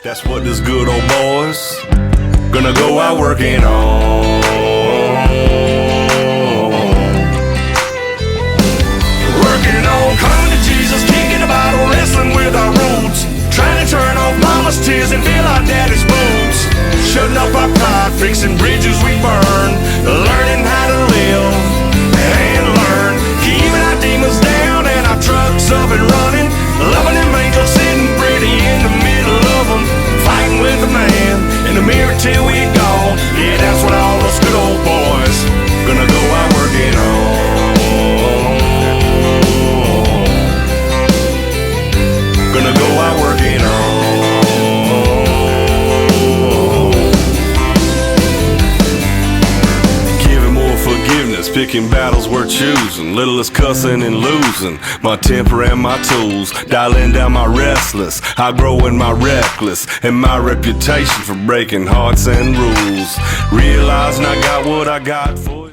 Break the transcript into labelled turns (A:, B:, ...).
A: That's what this good old boy's gonna go out working on. Working on, coming to Jesus, kicking the bottle, wrestling with our roots, trying to turn off mama's tears and fill our daddy's boots, shutting up our pride, fixing bridges we burn, learning how to live and learn, keeping our demons down and our trucks up and running, loving them angels sitting pretty in the middle of them, fighting with the man in the mirror till we gone. Yeah, that's what all us good old boys gonna go out working on. Gonna go out working on. Giving more forgiveness, picking battles we're choosing, littlest cussing and losing, my temper and my tools, dialing down my restless, outgrowing my reckless, and my reputation for breaking hearts and rules, realizing I got what I got for